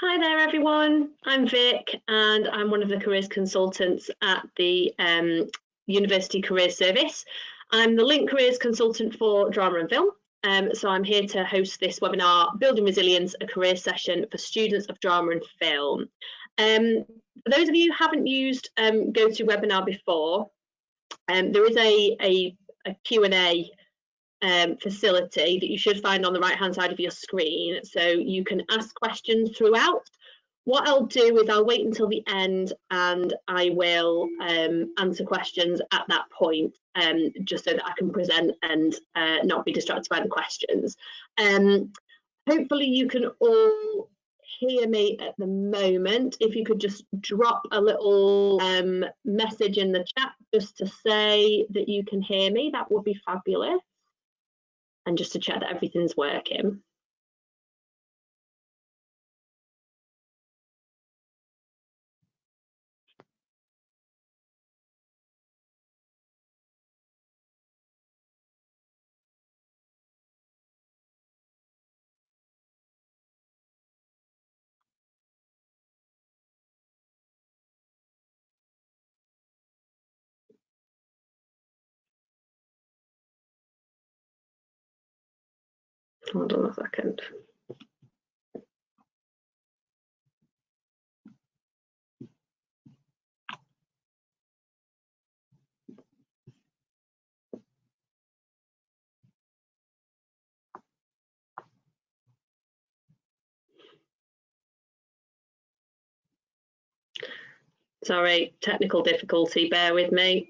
Hi there everyone, I'm Vic and I'm one of the careers consultants at the University Careers Service. I'm the Link Careers Consultant for Drama and Film, so I'm here to host this webinar, Building Resilience, a career session for students of drama and film. For those of you who haven't used GoToWebinar before, there is a Q&A facility that you should find on the right hand side of your screen, so you can ask questions throughout. What I'll do is I'll wait until the end and I will answer questions at that point, just so that I can present and not be distracted by the questions. Hopefully you can all hear me at the moment. If you could just drop a little message in the chat just to say that you can hear me, that would be fabulous. And just to check that everything's working. Hold on a second. Sorry, technical difficulty, bear with me.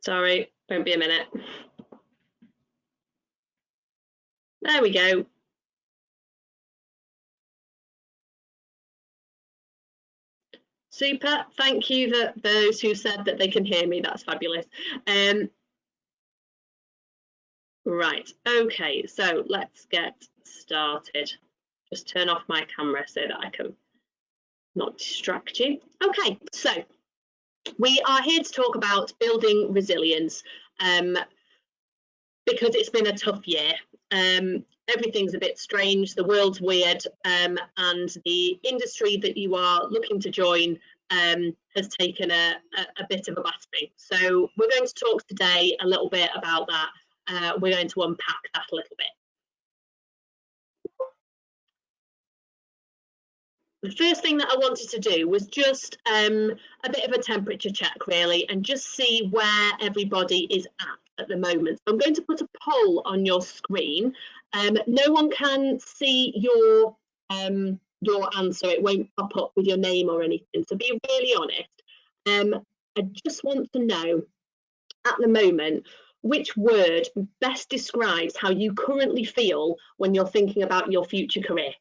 Sorry, won't be a minute. There we go. Super, thank you for those who said that they can hear me, that's fabulous. Right, okay, so let's get started. Just turn off my camera so that I can not distract you. Okay, so we are here to talk about building resilience because it's been a tough year. Everything's a bit strange, the world's weird, and the industry that you are looking to join has taken a bit of a battering. So we're going to talk today a little bit about that. We're going to unpack that a little bit. The first thing that I wanted to do was just a bit of a temperature check, really, and just see where everybody is at the moment. So I'm going to put a poll on your screen. No one can see your answer. It won't pop up with your name or anything. So be really honest. I just want to know at the moment which word best describes how you currently feel when you're thinking about your future career.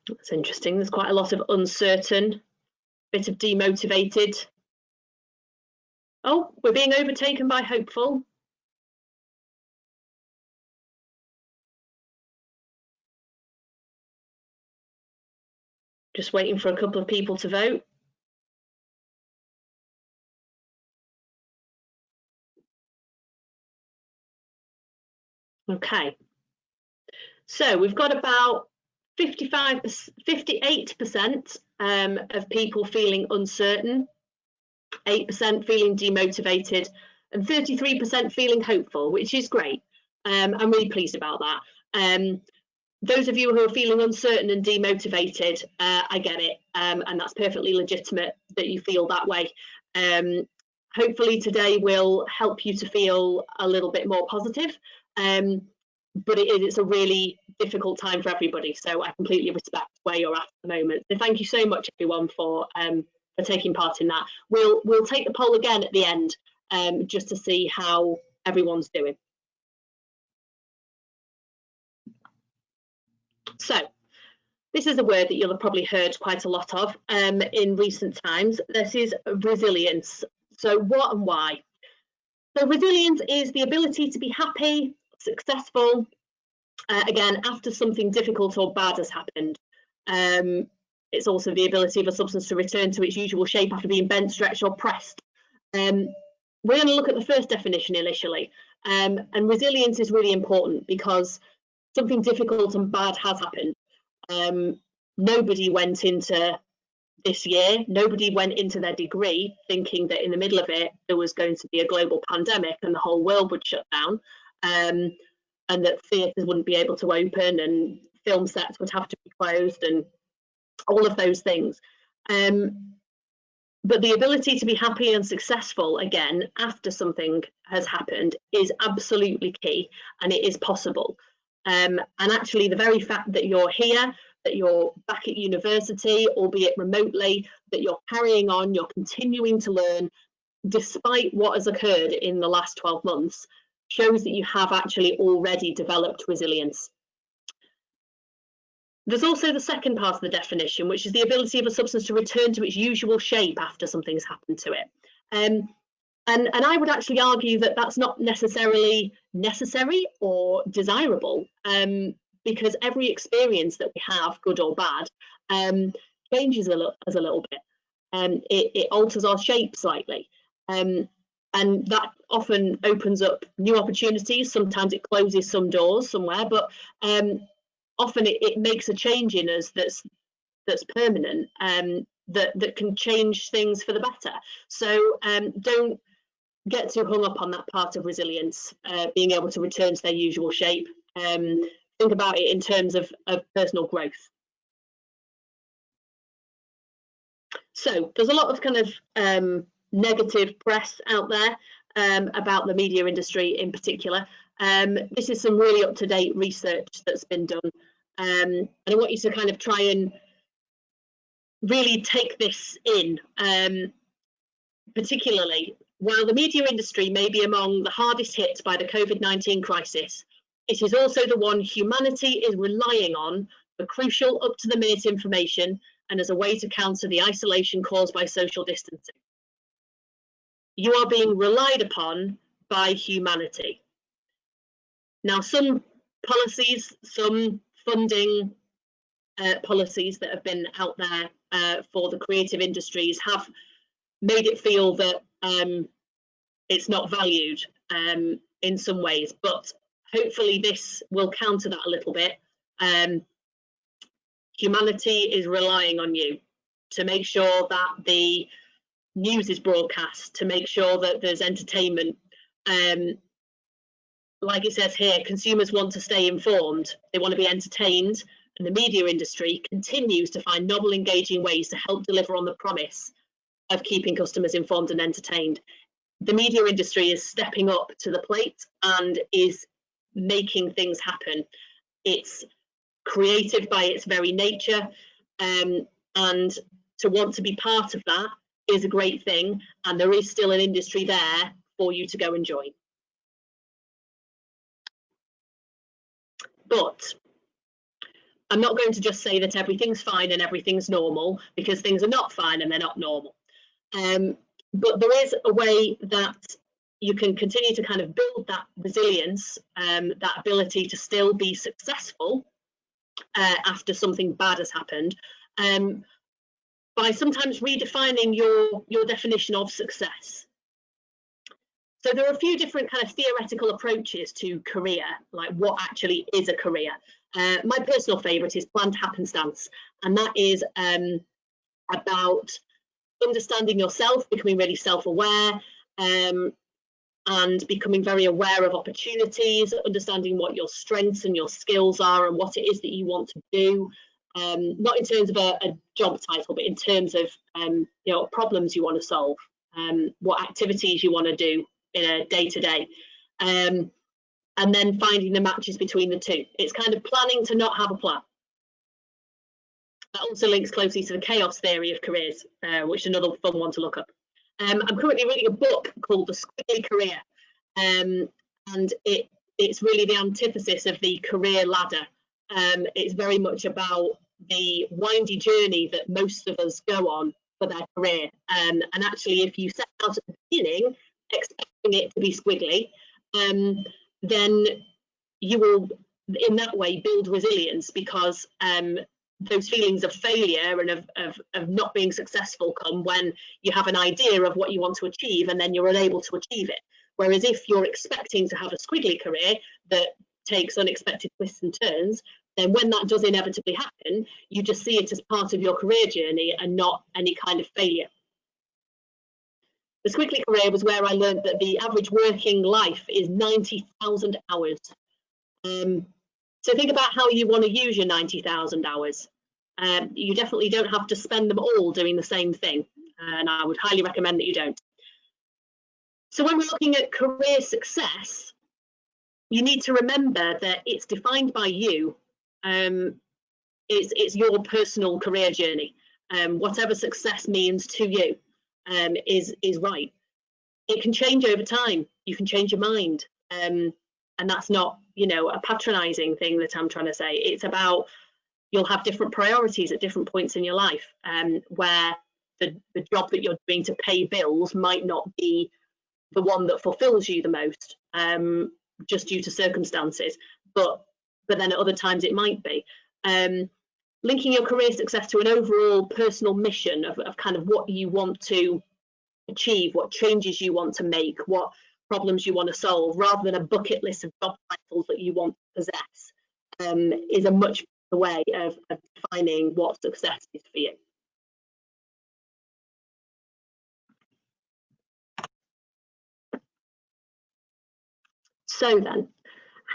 That's interesting. There's quite a lot of uncertain, bit of demotivated. Oh, we're being overtaken by hopeful. Just waiting for a couple of people to vote. Okay. So we've got about 58% of people feeling uncertain, 8% feeling demotivated, and 33% feeling hopeful, which is great. I'm really pleased about that. Those of you who are feeling uncertain and demotivated, I get it, and that's perfectly legitimate that you feel that way. Hopefully today will help you to feel a little bit more positive. But it's a really difficult time for everybody, so I completely respect where you're at the moment. So thank you so much, everyone, for taking part in that. We'll take the poll again at the end, just to see how everyone's doing. So this is a word that you'll have probably heard quite a lot of in recent times. This is resilience. So what and why? So resilience is the ability to be happy, successful, again, after something difficult or bad has happened. It's also the ability of a substance to return to its usual shape after being bent, stretched, or pressed. We're going to look at the first definition initially. And resilience is really important because something difficult and bad has happened. Nobody went into this year, nobody went into their degree thinking that in the middle of it, there was going to be a global pandemic and the whole world would shut down, and that theatres wouldn't be able to open and film sets would have to be closed and all of those things. But the ability to be happy and successful again after something has happened is absolutely key, and it is possible. And actually, the very fact that you're here, that you're back at university, albeit remotely, that you're carrying on, you're continuing to learn, despite what has occurred in the last 12 months, shows that you have actually already developed resilience. There's also the second part of the definition, which is the ability of a substance to return to its usual shape after something's happened to it. And I would actually argue that that's not necessarily necessary or desirable, because every experience that we have, good or bad, changes us a little bit. It alters our shape slightly. And that often opens up new opportunities. Sometimes it closes some doors somewhere, but often it makes a change in us that's permanent, that can change things for the better. So don't get too hung up on that part of resilience, being able to return to their usual shape. Think about it in terms of personal growth. So there's a lot of kind of negative press out there about the media industry in particular. This is some really up-to-date research that's been done, and I want you to kind of try and really take this in. Particularly, while the media industry may be among the hardest hit by the COVID-19 crisis, it is also the one humanity is relying on for crucial up-to-the-minute information and as a way to counter the isolation caused by social distancing. You are being relied upon by humanity. Now, some policies, some funding policies that have been out there for the creative industries have made it feel that it's not valued in some ways, but hopefully this will counter that a little bit. Humanity is relying on you to make sure that the news is broadcast, to make sure that there's entertainment. Like it says here, consumers want to stay informed, they want to be entertained, and the media industry continues to find novel, engaging ways to help deliver on the promise of keeping customers informed and entertained. The media industry is stepping up to the plate and is making things happen. It's creative by its very nature, and to want to be part of that is a great thing, and there is still an industry there for you to go and join. But I'm not going to just say that everything's fine and everything's normal, because things are not fine and they're not normal. But there is a way that you can continue to kind of build that resilience, that ability to still be successful after something bad has happened, by sometimes redefining your definition of success. So there are a few different kind of theoretical approaches to career, like what actually is a career. My personal favourite is planned happenstance, and that is about understanding yourself, becoming really self-aware, and becoming very aware of opportunities, understanding what your strengths and your skills are and what it is that you want to do, not in terms of a job title, but in terms of problems you want to solve, what activities you want to do in a day-to-day, and then finding the matches between the two. It's kind of planning to not have a plan. That also links closely to the chaos theory of careers, which is another fun one to look up. I'm currently reading a book called The Squiggly Career, and it's really the antithesis of the career ladder. It's very much about the windy journey that most of us go on for their career. And actually, if you set out at the beginning expecting it to be squiggly, then you will, in that way, build resilience, because those feelings of failure and of not being successful come when you have an idea of what you want to achieve and then you're unable to achieve it. Whereas if you're expecting to have a squiggly career that takes unexpected twists and turns, then when that does inevitably happen, you just see it as part of your career journey and not any kind of failure. The squiggly career was where I learned that the average working life is 90,000 hours. So think about how you want to use your 90,000 hours. You definitely don't have to spend them all doing the same thing, and I would highly recommend that you don't. So when we're looking at career success, you need to remember that it's defined by you. It's your personal career journey. Whatever success means to you is right. It can change over time. You can change your mind. And that's not, a patronizing thing that I'm trying to say. It's about, you'll have different priorities at different points in your life, where the job that you're doing to pay bills might not be the one that fulfills you the most, just due to circumstances, but then at other times it might be. Linking your career success to an overall personal mission of kind of what you want to achieve, what changes you want to make, what problems you want to solve, rather than a bucket list of job titles that you want to possess, is a much better way of defining what success is for you. So then,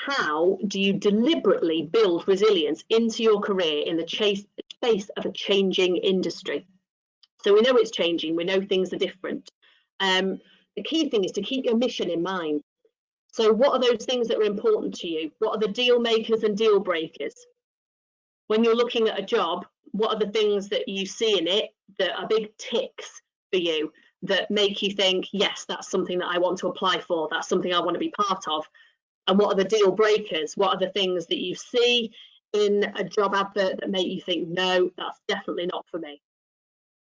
how do you deliberately build resilience into your career in the face of a changing industry? So we know it's changing, we know things are different. The key thing is to keep your mission in mind. So what are those things that are important to you? What are the deal makers and deal breakers? When you're looking at a job, what are the things that you see in it that are big ticks for you, that make you think, yes, that's something that I want to apply for, that's something I want to be part of? And what are the deal breakers? What are the things that you see in a job advert that make you think, no, that's definitely not for me?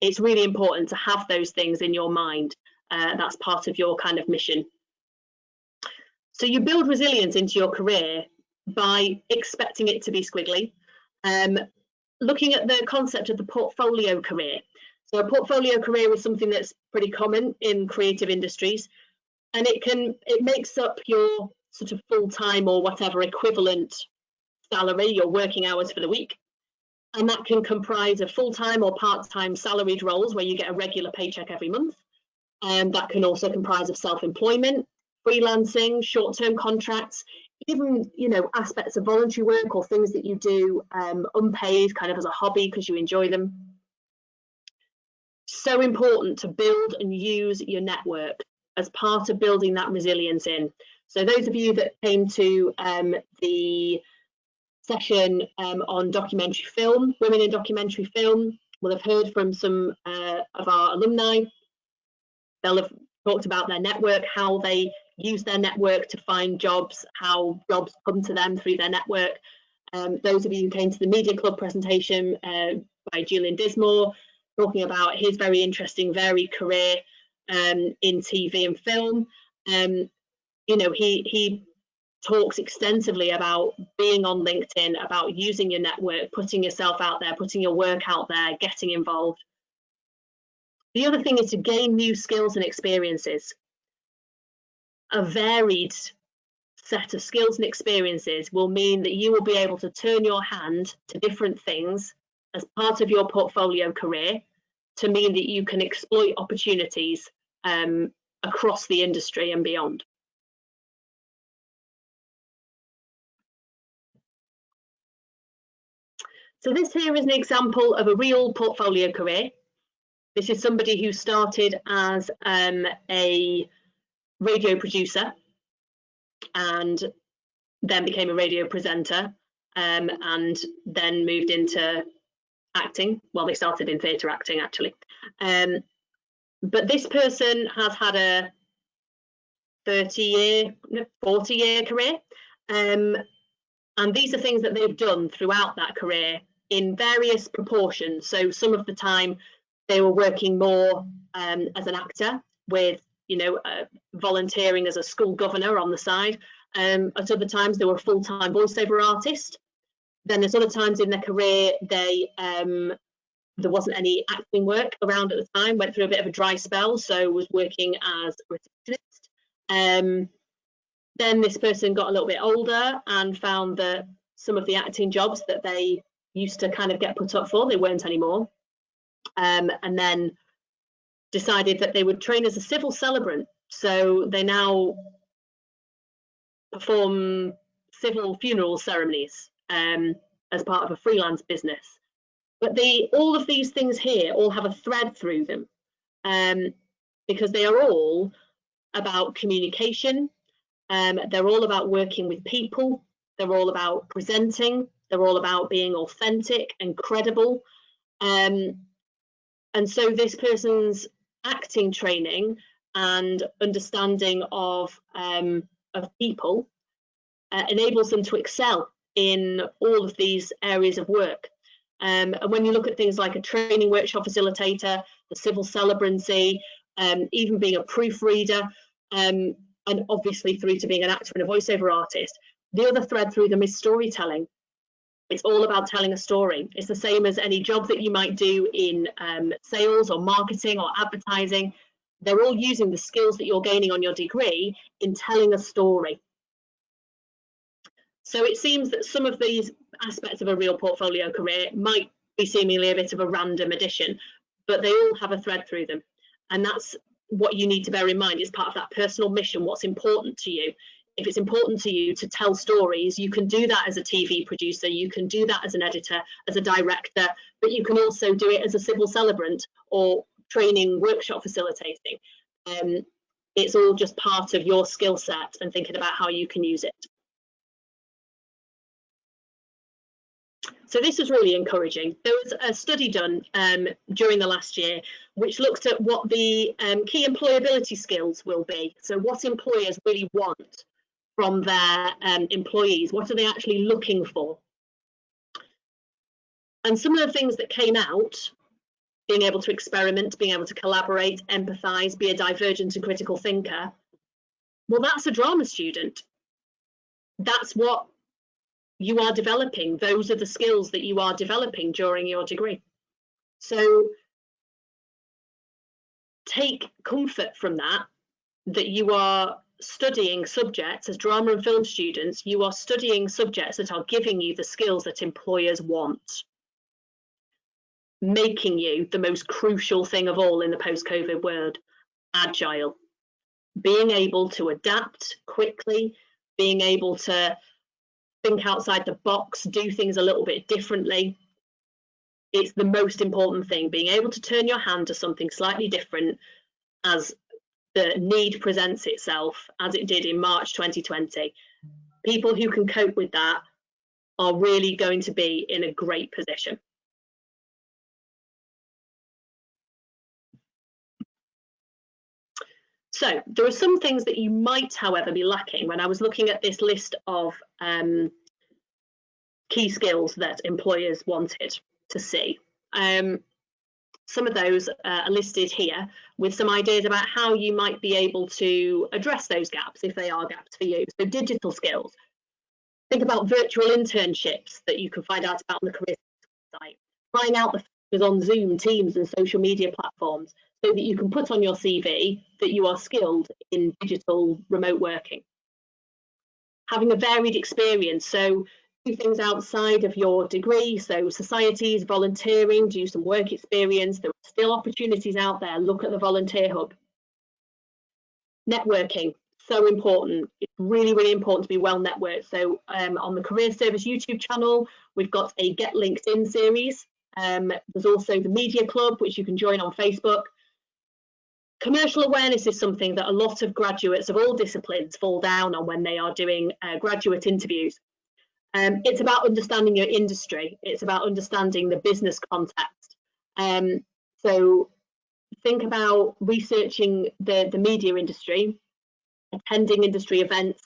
It's really important to have those things in your mind. That's part of your kind of mission. So you build resilience into your career by expecting it to be squiggly. Looking at the concept of the portfolio career. So a portfolio career is something that's pretty common in creative industries, and it makes up your sort of full-time or whatever equivalent salary, your working hours for the week. And that can comprise of full-time or part-time salaried roles where you get a regular paycheck every month. And that can also comprise of self-employment, freelancing, short-term contracts, even aspects of voluntary work or things that you do unpaid, kind of as a hobby because you enjoy them. So important to build and use your network as part of building that resilience in. So those of you that came to the session on documentary film, women in documentary film, will have heard from some of our alumni. They'll have talked about their network, how they use their network to find jobs, how jobs come to them through their network. Those of you who came to the Media Club presentation by Julian Dismore, talking about his very interesting, varied career in TV and film. He talks extensively about being on LinkedIn, about using your network, putting yourself out there, putting your work out there, getting involved. The other thing is to gain new skills and experiences. A varied set of skills and experiences will mean that you will be able to turn your hand to different things as part of your portfolio career, to mean that you can exploit opportunities across the industry and beyond. So this here is an example of a real portfolio career. This is somebody who started as a radio producer and then became a radio presenter, and then moved into acting. Well, they started in theatre acting, actually. But this person has had a 40-year career. And these are things that they've done throughout that career in various proportions. So some of the time they were working more as an actor with volunteering as a school governor on the side. At other times, they were a full-time voiceover artist. Then there's other times in their career there wasn't any acting work around at the time, went through a bit of a dry spell, so was working as a receptionist. Then this person got a little bit older and found that some of the acting jobs that they used to kind of get put up for, they weren't anymore. And then decided that they would train as a civil celebrant. So they now perform civil funeral ceremonies as part of a freelance business. But all of these things here all have a thread through them, because they are all about communication. They're all about working with people. They're all about presenting. They're all about being authentic and credible. And so this person's acting training and understanding of people enables them to excel in all of these areas of work. And when you look at things like a training workshop facilitator, the civil celebrancy, even being a proofreader, and obviously through to being an actor and a voiceover artist, the other thread through them is storytelling. It's all about telling a story. It's the same as any job that you might do in sales or marketing or advertising. They're all using the skills that you're gaining on your degree in telling a story. So it seems that some of these aspects of a real portfolio career might be seemingly a bit of a random addition, but they all have a thread through them. And that's what you need to bear in mind. It's part of that personal mission, what's important to you. If it's important to you to tell stories, you can do that as a TV producer, you can do that as an editor, as a director, but you can also do it as a civil celebrant or training workshop facilitating. It's all just part of your skill set and thinking about how you can use it. So this was really encouraging. There was a study done during the last year which looked at what the key employability skills will be. So what employers really want from their employees, what are they actually looking for? And some of the things that came out, being able to experiment, being able to collaborate, empathise, be a divergent and critical thinker, well, that's a drama student. That's what you are developing. Those are the skills that you are developing during your degree. So take comfort from that you are studying subjects as drama and film students, you are studying subjects that are giving you the skills that employers want, making you the most crucial thing of all in the post-COVID world, agile, being able to adapt quickly, being able to think outside the box, do things a little bit differently. It's the most important thing, being able to turn your hand to something slightly different as the need presents itself, as it did in March 2020. People who can cope with that are really going to be in a great position. So there are some things that you might, however, be lacking. When I was looking at this list of key skills that employers wanted to see, some of those are listed here with some ideas about how you might be able to address those gaps if they are gaps for you. So digital skills. Think about virtual internships that you can find out about on the career site. Find out the features on Zoom, Teams and social media platforms so that you can put on your CV that you are skilled in digital remote working. Having a varied experience, so do things outside of your degree, so societies, volunteering, do some work experience. There are still opportunities out there. Look at the Volunteer Hub. Networking, so important. It's really, really important to be well networked. So on the Career Service YouTube channel, we've got a Get LinkedIn series. There's also the Media Club, which you can join on Facebook. Commercial awareness is something that a lot of graduates of all disciplines fall down on when they are doing graduate interviews. It's about understanding your industry. It's about understanding the business context. So think about researching the media industry, attending industry events,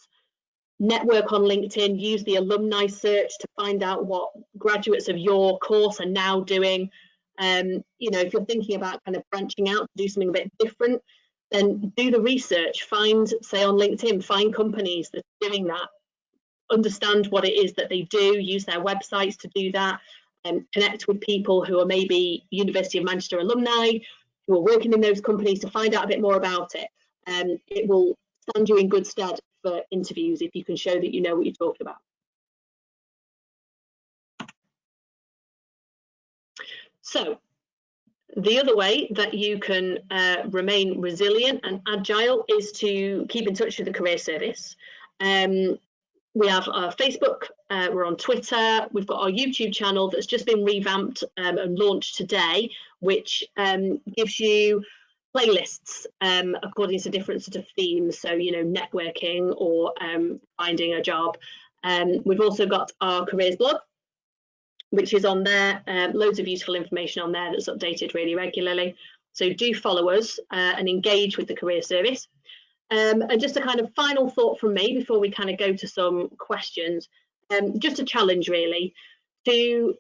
network on LinkedIn, use the alumni search to find out what graduates of your course are now doing. You know, if you're thinking about kind of branching out to do something a bit different, then do the research, say on LinkedIn, find companies that are doing that, understand what it is that they do, use their websites to do that, and connect with people who are maybe University of Manchester alumni, who are working in those companies, to find out a bit more about it. It will stand you in good stead for interviews if you can show that you know what you're talking about. So the other way that you can remain resilient and agile is to keep in touch with the Career Service. We have our Facebook, we're on Twitter, we've got our YouTube channel that's just been revamped and launched today, which gives you playlists according to different sort of themes, so networking or finding a job. We've also got our careers blog, which is on there, loads of useful information on there that's updated really regularly. So do follow us and engage with the Career Service. And just a kind of final thought from me before we kind of go to some questions, just a challenge really, to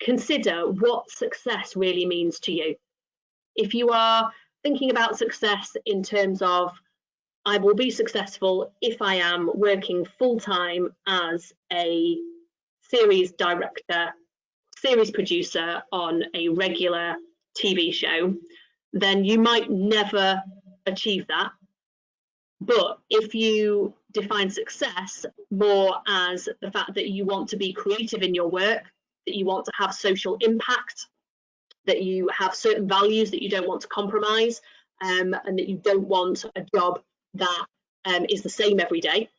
consider what success really means to you. If you are thinking about success in terms of, I will be successful if I am working full-time as a series director, series producer on a regular TV show, then you might never achieve that. But if you define success more as the fact that you want to be creative in your work, that you want to have social impact, that you have certain values that you don't want to compromise, and that you don't want a job that is the same every day,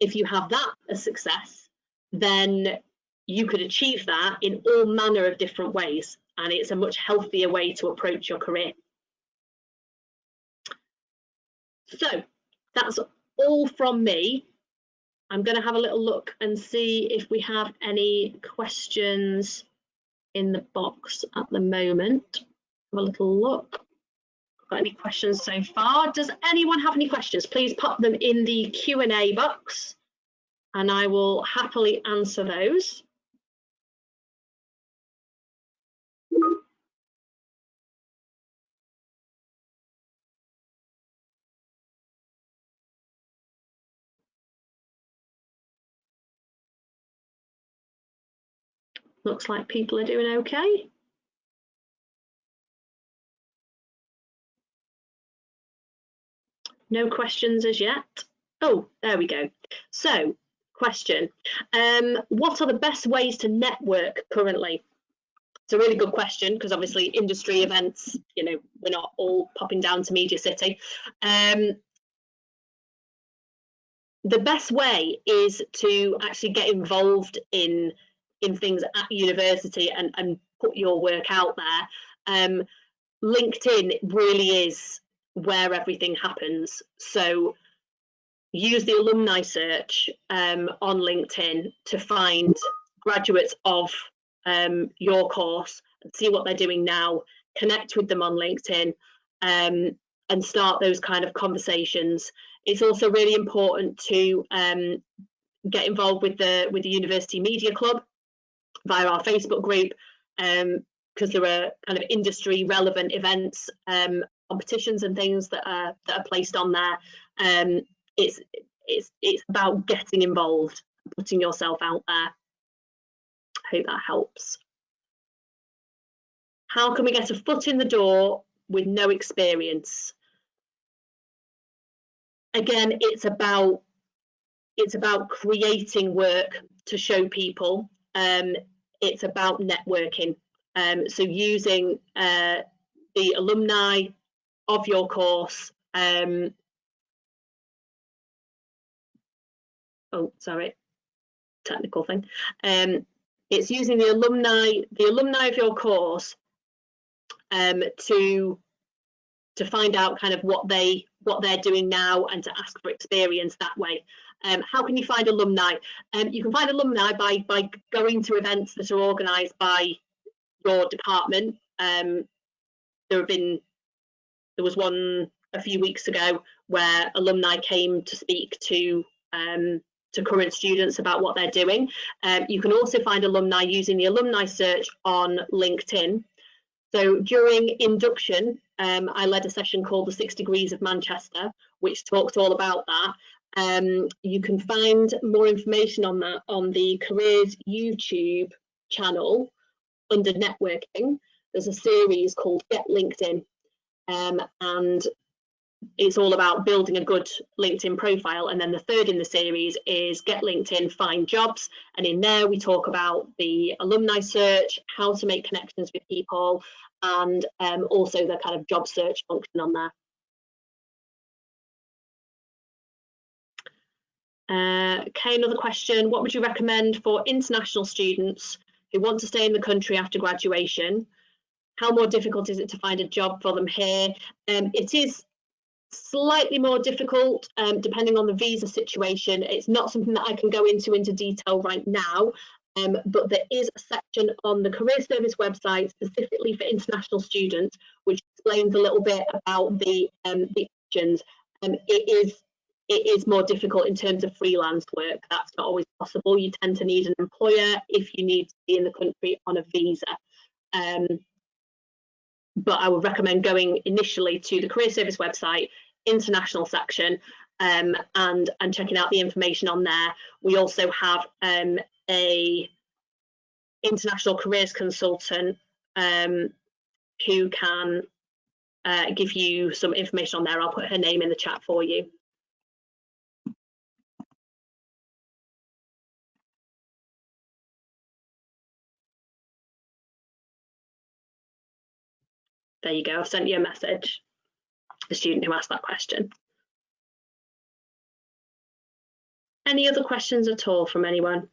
if you have that as success, then you could achieve that in all manner of different ways, and it's a much healthier way to approach your career. So that's all from me. I'm going to have a little look and see if we have any questions in the box at the moment. Have a little look. Got any questions so far? Does anyone have any questions? Please pop them in the Q&A box and I will happily answer those. Looks like people are doing okay. No questions as yet. Oh, there we go. So, question. What are the best ways to network currently? It's a really good question because obviously industry events, we're not all popping down to Media City. The best way is to actually get involved in things at university and put your work out there. LinkedIn really is where everything happens. So use the alumni search on LinkedIn to find graduates of your course and see what they're doing now, connect with them on LinkedIn and start those kind of conversations. It's also really important to get involved with the University Media Club via our Facebook group, because there are kind of industry relevant events, competitions and things that are placed on there. It's about getting involved, putting yourself out there. I hope that helps. How can we get a foot in the door with no experience? Again, it's about creating work to show people. It's about networking. So using the alumni of your course. Oh, sorry, technical thing. It's using the alumni of your course to find out kind of what they're doing now and to ask for experience that way. How can you find alumni? You can find alumni by going to events that are organised by your department. There was one a few weeks ago where alumni came to speak to current students about what they're doing. You can also find alumni using the alumni search on LinkedIn. So during induction, I led a session called the 6 Degrees of Manchester, which talked all about that. You can find more information on that on the Careers YouTube channel under networking. There's a series called Get LinkedIn, and it's all about building a good LinkedIn profile. And then the third in the series is Get LinkedIn, Find Jobs. And in there we talk about the alumni search, how to make connections with people, and also the kind of job search function on there. Okay, another question. What would you recommend for international students who want to stay in the country after graduation? How more difficult is it to find a job for them here? It is slightly more difficult depending on the visa situation. It's not something that I can go into detail right now, but there is a section on the Career Service website specifically for international students, which explains a little bit about the options. It is more difficult in terms of freelance work. That's not always possible. You tend to need an employer if you need to be in the country on a visa. But I would recommend going initially to the Career Service website, international section, and checking out the information on there. We also have a international careers consultant who can give you some information on there. I'll put her name in the chat for you. There you go. I've sent you a message, the student who asked that question. Any other questions at all from anyone?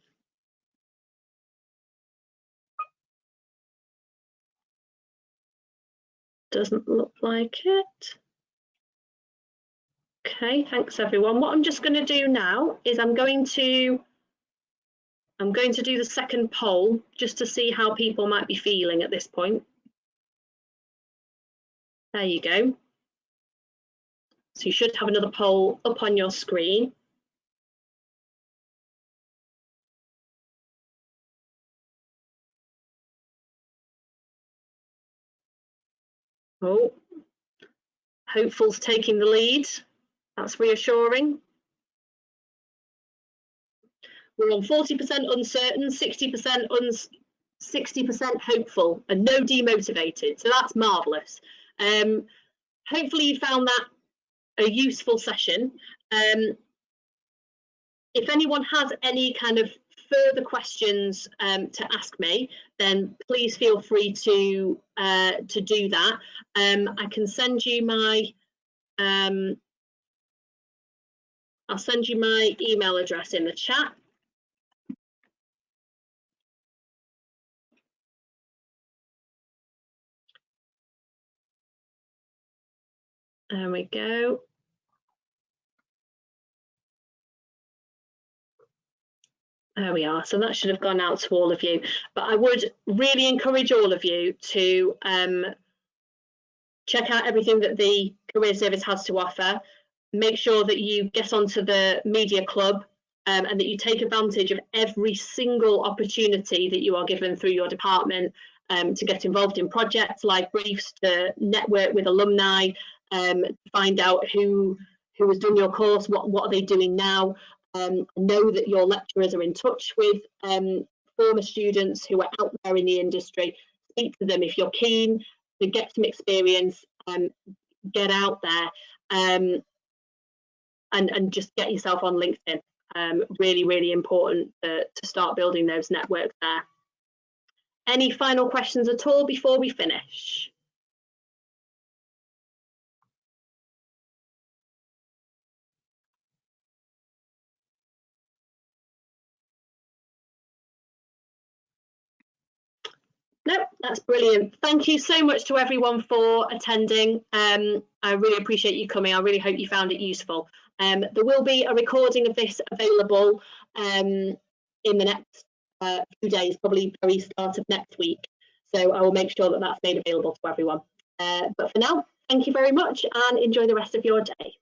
Doesn't look like it. Okay, thanks everyone. What I'm just going to do now is I'm going to do the second poll just to see how people might be feeling at this point. There you go. So you should have another poll up on your screen. Oh, hopeful's taking the lead. That's reassuring. We're on 40% uncertain, 60% hopeful, and no demotivated. So that's marvellous. Hopefully you found that a useful session. If anyone has any kind of further questions to ask me, then please feel free to do that. I can send you my I'll send you my email address in the chat. There we go. There we are. So that should have gone out to all of you. But I would really encourage all of you to check out everything that the Career Service has to offer. Make sure that you get onto the media club and that you take advantage of every single opportunity that you are given through your department to get involved in projects like briefs, to network with alumni, find out who has done your course, what are they doing now. Know that your lecturers are in touch with former students who are out there in the industry. Speak to them if you're keen to get some experience. Get out there and just get yourself on LinkedIn. Really, really important to start building those networks there. Any final questions at all before we finish? No, that's brilliant. Thank you so much to everyone for attending. I really appreciate you coming. I really hope you found it useful. There will be a recording of this available in the next few days, probably very start of next week. So I will make sure that that's made available to everyone. But for now, thank you very much and enjoy the rest of your day.